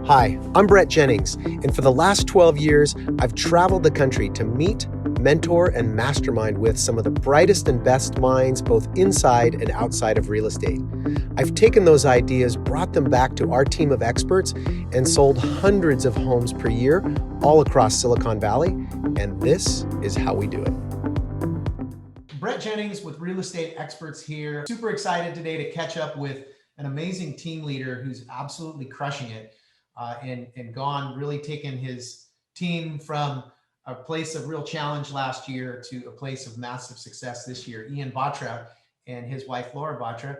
Hi, I'm Brett Jennings, and for the last 12 years, I've traveled the country to meet, mentor, and mastermind with some of the brightest and best minds both inside and outside of real estate. I've taken those ideas, brought them back to our team of experts, and sold hundreds of homes per year all across Silicon Valley, and this is how we do it. Brett Jennings with Real Estate Experts here. Super excited today to catch up with an amazing team leader who's absolutely crushing it. And gone really taken his team from a place of real challenge last year to a place of massive success this year. Ian Batra and his wife, Laura Batra.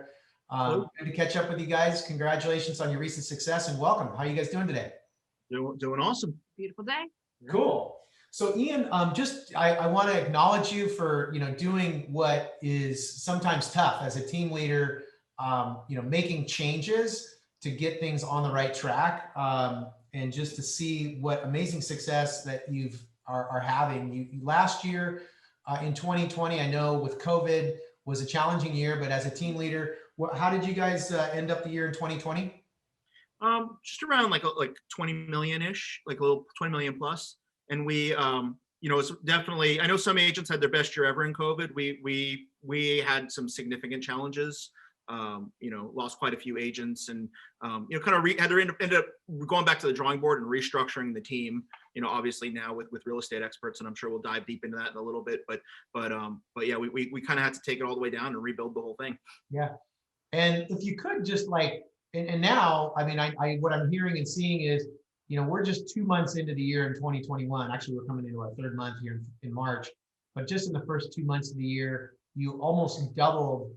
Good to catch up with you guys. Congratulations on your recent success and welcome. How are you guys doing today? Doing awesome. Beautiful day. Cool. So Ian, I want to acknowledge you for, doing what is sometimes tough as a team leader, making changes to get things on the right track, and just to see what amazing success that you've are having. You last year in 2020, I know with COVID was a challenging year, but as a team leader, how did you guys end up the year in 2020? Just around like 20 million-ish, like a little 20 million plus. And we, it's definitely, I know some agents had their best year ever in COVID. We had some significant challenges. Lost quite a few agents and, ended up going back to the drawing board and restructuring the team, obviously now with real estate experts, and I'm sure we'll dive deep into that in a little bit, but yeah, we kind of had to take it all the way down and rebuild the whole thing. Yeah. And if you could just and now, I what I'm hearing and seeing is, we're just 2 months into the year in 2021. Actually, we're coming into our third month here in March, but just in the first 2 months of the year, you almost doubled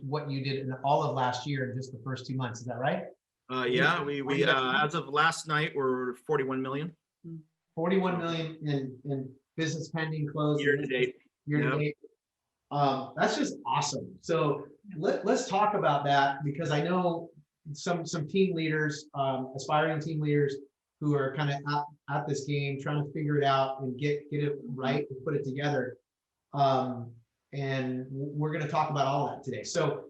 what you did in all of last year in just the first 2 months. Is that right? Yeah, we as of last night, we're 41 million. 41 million in business pending closed year to date. That's just awesome. So let's talk about that, because I know some team leaders, aspiring team leaders who are kind of at this game, trying to figure it out and get it right and put it together. And we're going to talk about all that today. So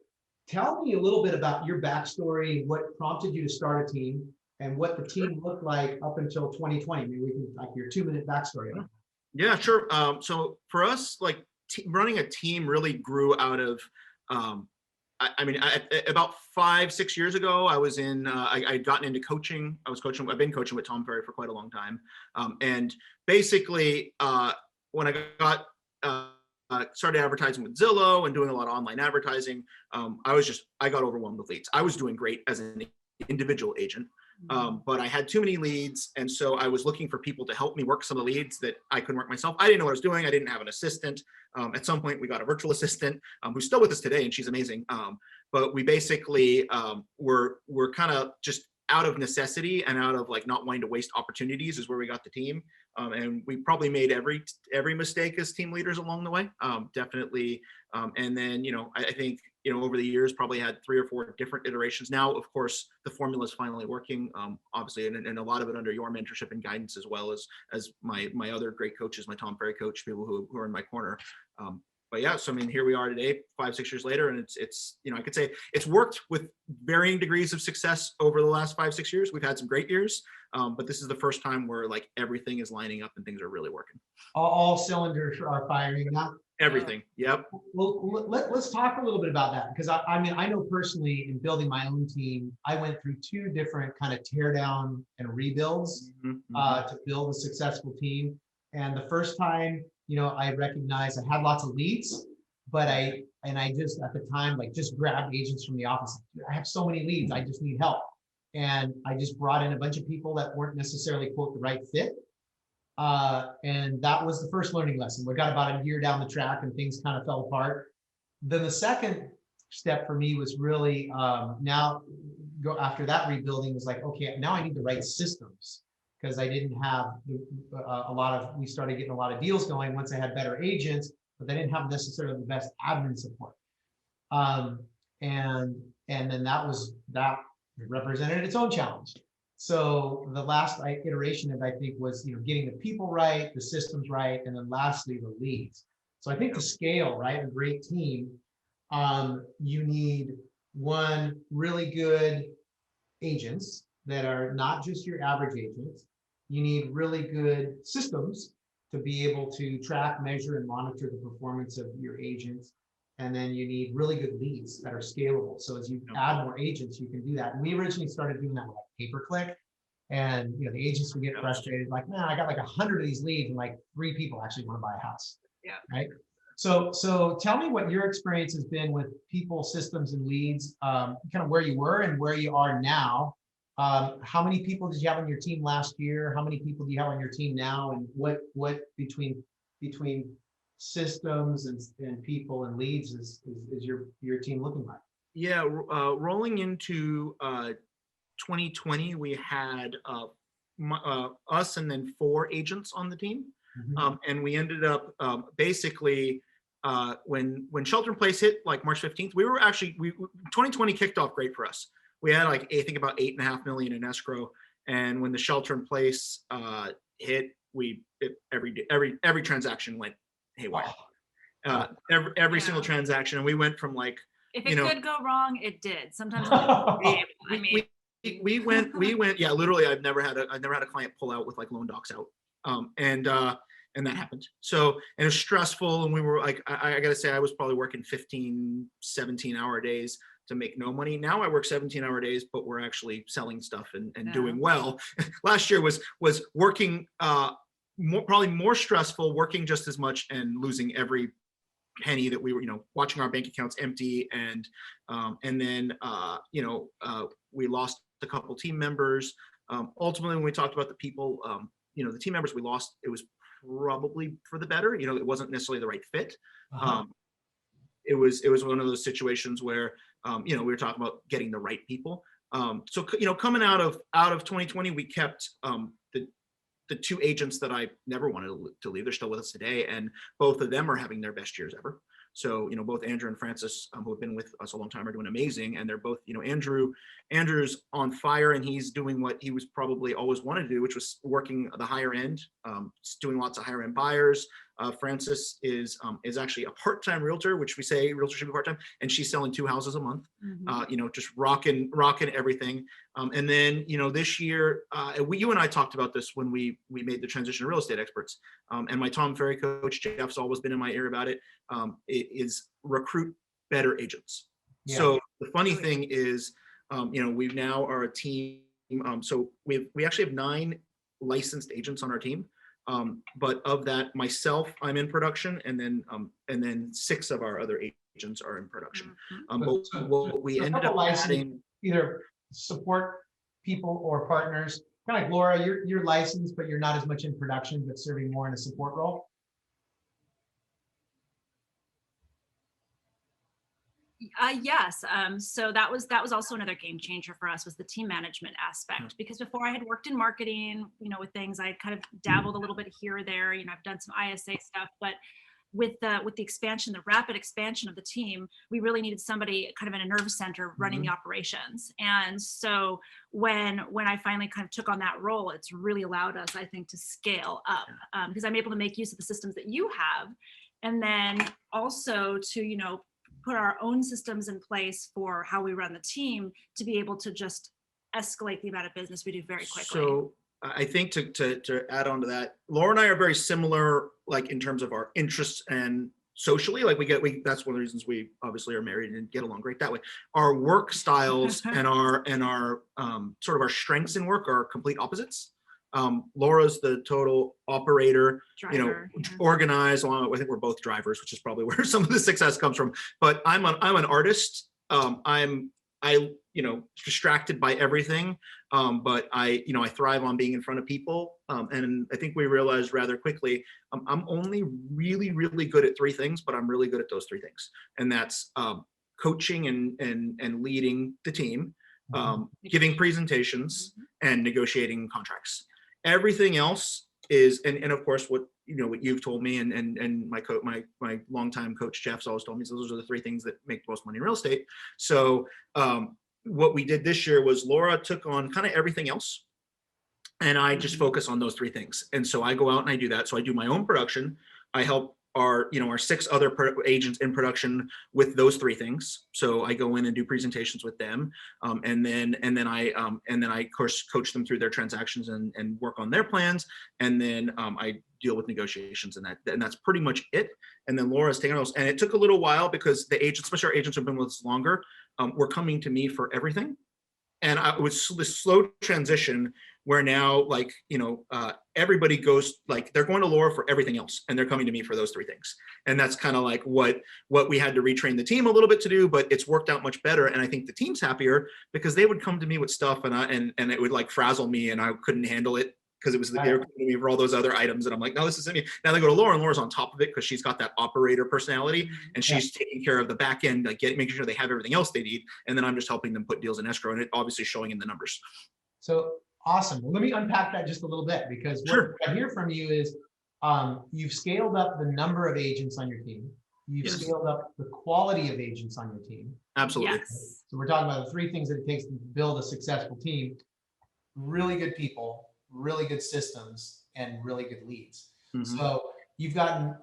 tell me a little bit about your backstory, what prompted you to start a team, and what the team looked like up until 2020. Maybe we can your 2-minute backstory. Yeah, sure. So for us, running a team really grew out of, about 5-6 years ago, I was I'd gotten into coaching. I've been coaching with Tom Ferry for quite a long time. And basically, when I got, started advertising with Zillow and doing a lot of online advertising, I got overwhelmed with leads. I was doing great as an individual agent, but I had too many leads. And so I was looking for people to help me work some of the leads that I couldn't work myself. I didn't know what I was doing. I didn't have an assistant. At some point we got a virtual assistant who's still with us today, and she's amazing. But we basically we're kind of just out of necessity and out of not wanting to waste opportunities is where we got the team. And we probably made every mistake as team leaders along the way, definitely. And then, I think, over the years, probably had 3 or 4 different iterations. Now, of course, the formula is finally working, obviously, and a lot of it under your mentorship and guidance, as well as my other great coaches, my Tom Ferry coach, people who are in my corner. But yeah, so here we are today, 5-6 years later, and it's I could say it's worked with varying degrees of success over the last 5-6 years. We've had some great years, but this is the first time where everything is lining up and things are really working. All cylinders are firing now. Everything. Yep. Well, let's talk a little bit about that, because I know personally, in building my own team, I went through 2 different kind of tear down and rebuilds to build a successful team. And the first time, I recognized I had lots of leads, but I just at the time just grabbed agents from the office. I have so many leads, I just need help. And I just brought in a bunch of people that weren't necessarily, quote, the right fit. And that was the first learning lesson. We got about a year down the track and things kind of fell apart. Then the second step for me was really after that rebuilding was okay, now I need the right systems, because I didn't have we started getting a lot of deals going once I had better agents, but they didn't have necessarily the best admin support. And then that represented its own challenge. So the last iteration of, I think, was getting the people right, the systems right, and then lastly the leads. So I think to scale, right, a great team, you need one really good agents that are not just your average agents. You need really good systems to be able to track, measure, and monitor the performance of your agents. And then you need really good leads that are scalable. So as you add more agents, you can do that. And we originally started doing that with like pay-per-click. And the agents would get frustrated, like, man, I got like 100 of these leads, and like 3 people actually want to buy a house. Yeah. Right. So tell me what your experience has been with people, systems, and leads, kind of where you were and where you are now. How many people did you have on your team last year? How many people do you have on your team now? And what between systems and people and leads is your team looking like? Yeah, rolling into 2020, we had us and then 4 agents on the team. Mm-hmm. And we ended up basically when shelter in place hit like March 15th, we were actually 2020 kicked off great for us. We had like I think about $8.5 million in escrow, and when the shelter in place hit, every transaction went haywire. Every single transaction, and we went from like if it could go wrong, it did. Sometimes we went yeah, literally I've never had a client pull out with like loan docs out. And that happened. So, and it was stressful. And we were like, I gotta say, I was probably working 15, 17-hour days to make no money. Now I work 17-hour days, but we're actually selling stuff and doing well. Last year was working probably more stressful, working just as much and losing every penny that we were, watching our bank accounts empty. And then we lost a couple team members. Ultimately, when we talked about the people, the team members we lost, it was probably for the better. It wasn't necessarily the right fit. It was one of those situations where we were talking about getting the right people. So coming out of 2020, we kept the 2 agents that I never wanted to leave. They're still with us today, and both of them are having their best years ever. So, both Andrew and Francis, who have been with us a long time, are doing amazing. And they're both, Andrew's on fire, and he's doing what he was probably always wanted to do, which was working the higher end, doing lots of higher end buyers. Francis is actually a part-time realtor, which we say realtor should be part-time, and she's selling 2 houses a month, just rocking everything. And then, this year, you and I talked about this when we made the transition to real estate experts. And my Tom Ferry coach, Jeff's always been in my ear about it. It is recruit better agents. Yeah. So the funny thing is, we now are a team. So we actually have 9 licensed agents on our team. But of that, myself, I'm in production, and then 6 of our other agents are in production. But we ended up adding either support people or partners. Kind of like Laura, you're licensed, but you're not as much in production, but serving more in a support role. Yes. So that was also another game changer for us, was the team management aspect. Because before I had worked in marketing, with things, I kind of dabbled a little bit here or there. I've done some ISA stuff, but with the expansion, the rapid expansion of the team, we really needed somebody kind of in a nerve center running the operations. And so when I finally kind of took on that role, it's really allowed us, I think, to scale up, because I'm able to make use of the systems that you have, and then also to put our own systems in place for how we run the team to be able to just escalate the amount of business we do very quickly. So I think to add on to that, Laura and I are very similar, like in terms of our interests and socially, like that's one of the reasons we obviously are married and get along great that way. Our work styles and our sort of our strengths in work are complete opposites. Laura's the total operator, driver, organized. I think we're both drivers, which is probably where some of the success comes from. But I'm an artist. I'm distracted by everything. But I thrive on being in front of people. And I think we realized rather quickly, I'm only really, really good at 3 things, but I'm really good at those 3 things. And that's coaching and leading the team, giving presentations, and negotiating contracts. Everything else is, and of course, what you've told me, and my longtime coach Jeff's always told me, so those are the 3 things that make the most money in real estate. So what we did this year was Laura took on kind of everything else, and I just focus on those 3 things. And so I go out and I do that. So I do my own production. I help our 6 other agents in production with those 3 things. So I go in and do presentations with them, and then I of course coach them through their transactions and work on their plans, and then I deal with negotiations, and that's pretty much it. And then Laura's taking those, and it took a little while because the agents, especially our agents who've been with us longer, were coming to me for everything. And it was this slow transition where now, like, everybody goes, like, they're going to Laura for everything else, and they're coming to me for those 3 things. And that's kind of like what we had to retrain the team a little bit to do, but it's worked out much better. And I think the team's happier because they would come to me with stuff, and it would like frazzle me, and I couldn't handle it because it was they were coming to me for all those other items, and I'm like, no, this isn't me. Now they go to Laura, and Laura's on top of it because she's got that operator personality, and she's taking care of the back end, like making sure they have everything else they need, and then I'm just helping them put deals in escrow, and it obviously showing in the numbers. So awesome. Well, let me unpack that just a little bit, because what I hear from you is you've scaled up the number of agents on your team. You've scaled up the quality of agents on your team. Absolutely. Yes. So we're talking about the 3 things that it takes to build a successful team: really good people, really good systems, and really good leads. So you've gotten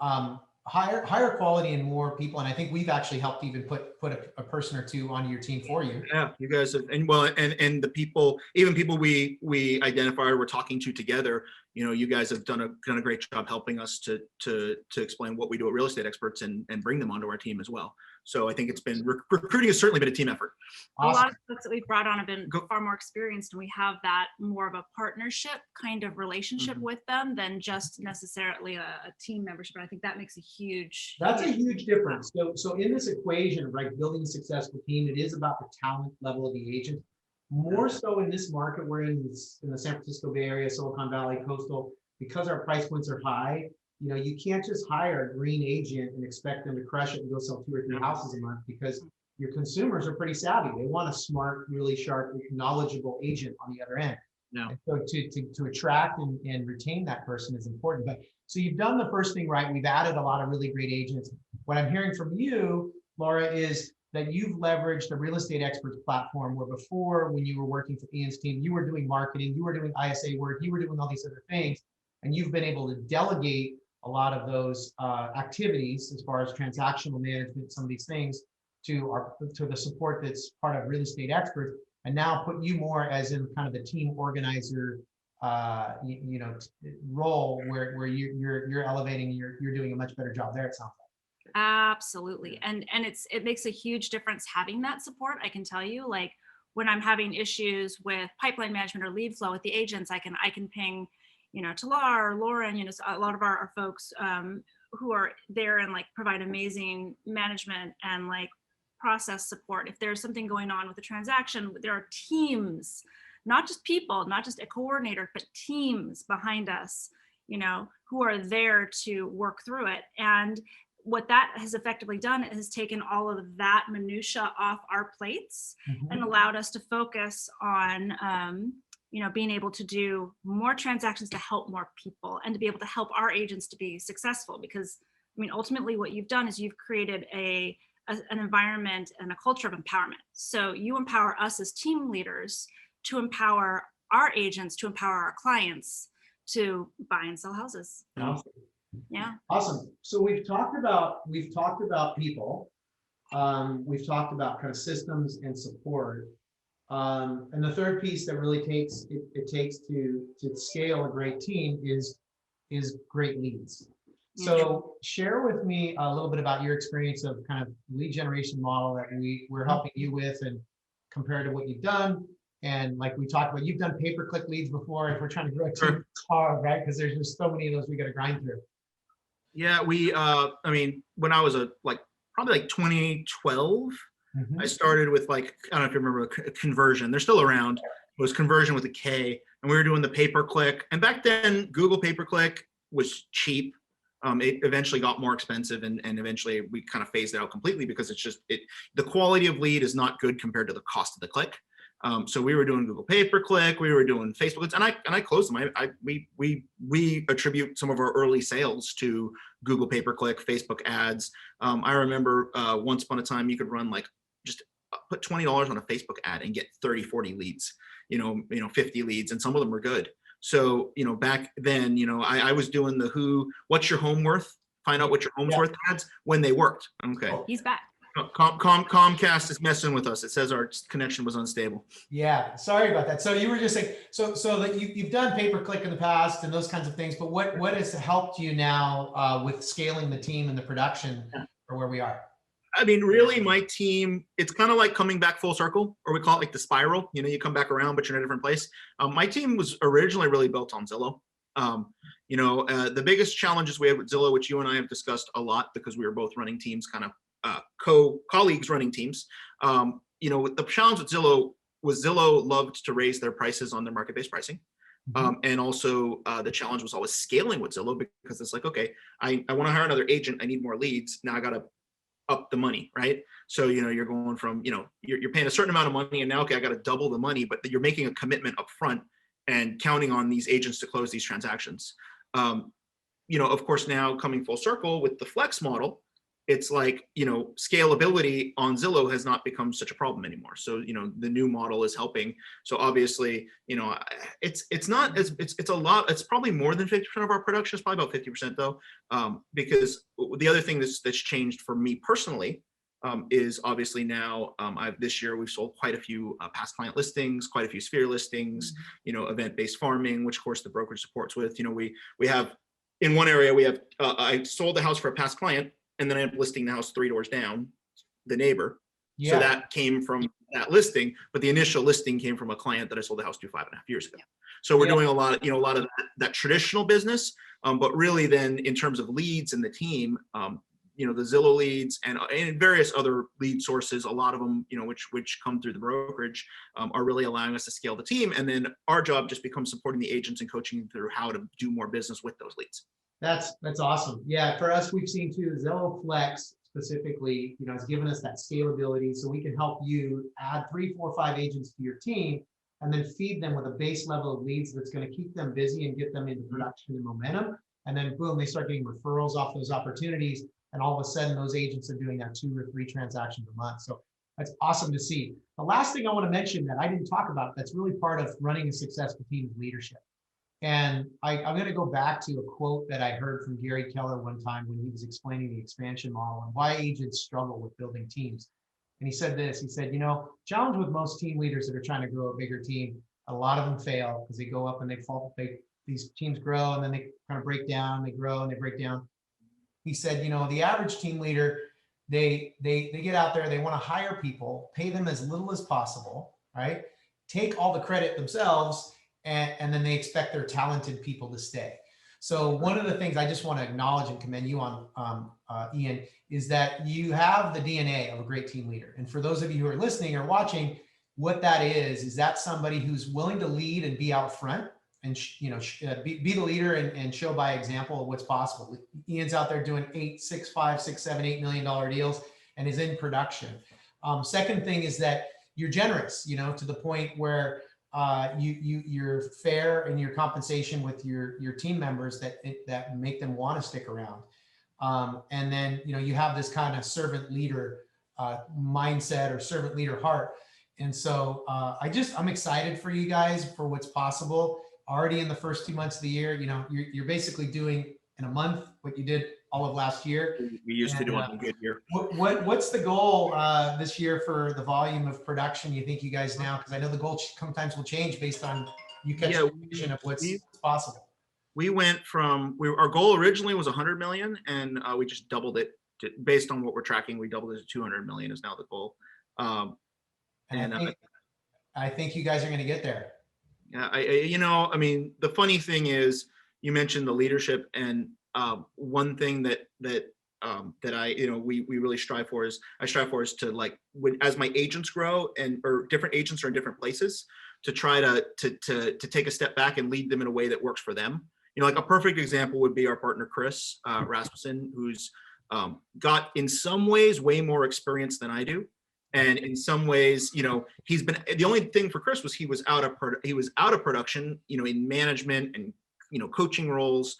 higher quality and more people, and I think we've actually helped even put a person or 2 onto your team for you. Yeah, you guys have, and the people, even people we identify or we're talking to together, you guys have done a great job helping us to explain what we do at Real Estate Experts and bring them onto our team as well. So I think it's been, recruiting has certainly been a team effort. Awesome. A lot of folks that we've brought on have been far more experienced, and we have that more of a partnership kind of relationship with them than just necessarily a team membership. But I think that makes a huge difference. So in this equation of like building a successful team, it is about the talent level of the agent. More so in this market we're in the San Francisco Bay Area, Silicon Valley, coastal, because our price points are high. You can't just hire a green agent and expect them to crush it and go sell 2 or 3 houses a month, because your consumers are pretty savvy. They want a smart, really sharp, knowledgeable agent on the other end. Yeah. So to attract and retain that person is important. But so you've done the first thing right. We've added a lot of really great agents. What I'm hearing from you, Laura, is that you've leveraged the Real Estate Experts platform, where before, when you were working for Ian's team, you were doing marketing, you were doing ISA work, you were doing all these other things, and you've been able to delegate a lot of those activities as far as transactional management, some of these things, to the support that's part of Real Estate Experts, and now put you more as in kind of the team organizer role, where you're elevating, you're doing a much better job there, it sounds like. Absolutely. And it makes a huge difference having that support. I can tell you, like, when I'm having issues with pipeline management or lead flow with the agents, I can ping, to Laura or Lauren, a lot of our folks who are there and like provide amazing management and like process support. If there's something going on with a transaction, there are teams, not just people, not just a coordinator, but teams behind us, who are there to work through it. And what that has effectively done is taken all of that minutia off our plates and allowed us to focus on, being able to do more transactions to help more people and to be able to help our agents to be successful. Because, ultimately what you've done is you've created an environment and a culture of empowerment. So you empower us as team leaders to empower our agents, to empower our clients to buy and sell houses. Awesome. Yeah. Awesome. So we've talked about people. We've talked about kind of systems and support. And the third piece that really takes to scale a great team is great leads. So share with me a little bit about your experience of kind of lead generation model that we're helping you with, and compared to what you've done. And like we talked about, you've done pay-per-click leads before. If we're trying to grow a team, it's hard, right? Because there's just so many of those we got to grind through. Yeah, when I was probably 2012, I started with I don't know if you remember conversion. They're still around. It was conversion with a K, and we were doing the pay-per-click. And back then, Google pay-per-click was cheap. It eventually got more expensive, and eventually we kind of phased it out completely because the quality of lead is not good compared to the cost of the click. So we were doing Google pay-per-click, we were doing Facebook ads, and I closed them. We attribute some of our early sales to Google pay-per-click, Facebook ads. I remember once upon a time you could run just put $20 on a Facebook ad and get 30, 40 leads, 50 leads, and some of them were good. So, back then, I was doing the what's your home worth find out what your home's worth ads when they worked. Okay. He's back. Comcast is messing with us. It says our connection was unstable. Yeah, sorry about that. So you were just saying, so that you've done pay-per-click in the past and those kinds of things, but what has helped you now with scaling the team and the production for where we are? I mean, really, my team, it's kind of like coming back full circle, or we call it like the spiral. You know, you come back around, but you're in a different place. My team was originally really built on Zillow. The biggest challenges we had with Zillow, which you and I have discussed a lot because we were both running teams, kind of colleagues running teams. The challenge with Zillow was Zillow loved to raise their prices on their market-based pricing. And also the challenge was always scaling with Zillow, because it's like, okay, I want to hire another agent. I need more leads. Now I got to up the money, right? So, you're going from, you're paying a certain amount of money, and now, okay, I got to double the money, but you're making a commitment up front and counting on these agents to close these transactions. Of course, now coming full circle with the flex model, it's like, scalability on Zillow has not become such a problem anymore. So, the new model is helping. So obviously, it's not as, it's a lot, it's probably more than 50% of our production. It's probably about 50% though. Because the other thing that's changed for me personally is obviously now this year we've sold quite a few past client listings, quite a few sphere listings, event-based farming, which of course the brokerage supports with. We have, in one area, we have, I sold the house for a past client, and then I ended up listing the house 3 doors down, the neighbor. Yeah. So that came from that listing, but the initial listing came from a client that I sold the house to 5.5 years ago. So we're doing a lot of that traditional business, but really then in terms of leads and the team, the Zillow leads and various other lead sources, a lot of them, which come through the brokerage, are really allowing us to scale the team. And then our job just becomes supporting the agents and coaching them through how to do more business with those leads. That's awesome. Yeah, for us, we've seen too, Zillow Flex specifically, has given us that scalability, so we can help you add 3, 4, 5 agents to your team, and then feed them with a base level of leads that's going to keep them busy and get them into production and momentum. And then boom, they start getting referrals off those opportunities, and all of a sudden those agents are doing that 2 or 3 transactions a month. So that's awesome to see. The last thing I want to mention that I didn't talk about that's really part of running a successful team is leadership. And I'm going to go back to a quote that I heard from Gary Keller one time when he was explaining the expansion model and why agents struggle with building teams. And he said this, he said, challenge with most team leaders that are trying to grow a bigger team, a lot of them fail because they go up and they fall, these teams grow and then they kind of break down, they grow and they break down. He said, the average team leader, they get out there, they want to hire people, pay them as little as possible, right? Take all the credit themselves, and then they expect their talented people to stay. So one of the things I just want to acknowledge and commend you on, Ian, is that you have the DNA of a great team leader. And for those of you who are listening or watching, what that is that somebody who's willing to lead and be out front and be the leader and show by example of what's possible. Ian's out there doing 8, 6, 5, 6, 7, $8 million deals and is in production. Second thing is that you're generous, to the point where you're fair in your compensation with your team members that make them want to stick around. And then, you have this kind of servant leader mindset or servant leader heart. And so I'm excited for you guys for what's possible already in the first 2 months of the year. You're basically doing in a month what you did all of last year. We used to do one good year. What's the goal this year for the volume of production you think you guys now? Because I know the goal sometimes will change based on you catch the vision of what's possible. We went from our goal originally was 100 million, and we just doubled it based on what we're tracking. We doubled it to 200 million is now the goal. I think you guys are going to get there. Yeah, the funny thing is you mentioned the leadership, and one thing that we really strive for is to as my agents grow or different agents are in different places, to try to take a step back and lead them in a way that works for them. Like a perfect example would be our partner Chris Rasmussen, who's got in some ways way more experience than I do. And in some ways, he's been, the only thing for Chris was he was out of production, in management and, coaching roles.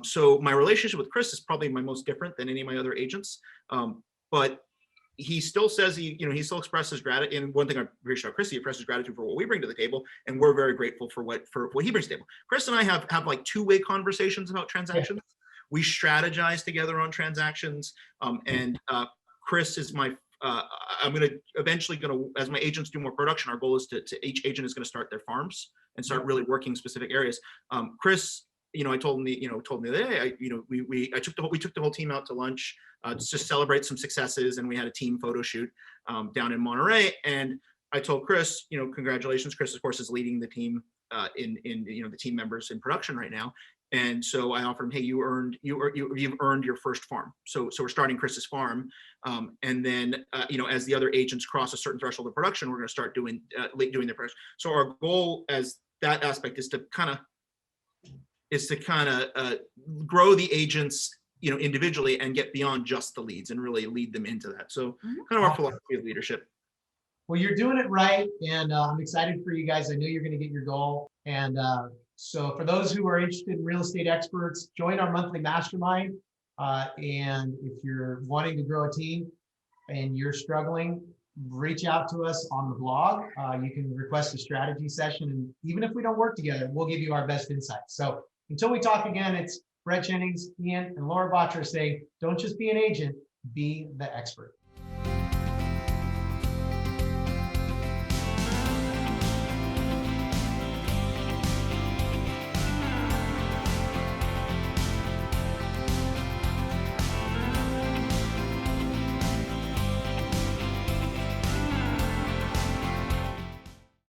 So my relationship with Chris is probably my most different than any of my other agents. But he still says he still expresses gratitude. And one thing I'm very sure Chris, he expresses gratitude for what we bring to the table, and we're very grateful for what he brings to the table. Chris and I have like 2-way conversations about transactions. We strategize together on transactions. And Chris is my, I'm going to eventually as my agents do more production, our goal is to each agent is going to start their farms and start really working specific areas. Chris, I told him the other day, we took the whole team out to lunch to just celebrate some successes, and we had a team photo shoot down in Monterey. And I told Chris, congratulations. Chris, of course, is leading the team in the team members in production right now. And so I offered him, hey, you've earned your first farm. So we're starting Chris's farm, and then as the other agents cross a certain threshold of production, we're going to start doing their production. So our goal as that aspect is to kind of grow the agents individually and get beyond just the leads and really lead them into that. So kind of our philosophy of leadership. Well, you're doing it right, and I'm excited for you guys. I know you're going to get your goal. And so for those who are interested in real estate experts, join our monthly mastermind. And if you're wanting to grow a team and you're struggling, reach out to us on the blog. You can request a strategy session. And even if we don't work together, we'll give you our best insights. So until we talk again, it's Brett Jennings, Ian, and Laura Batra saying, don't just be an agent, be the expert.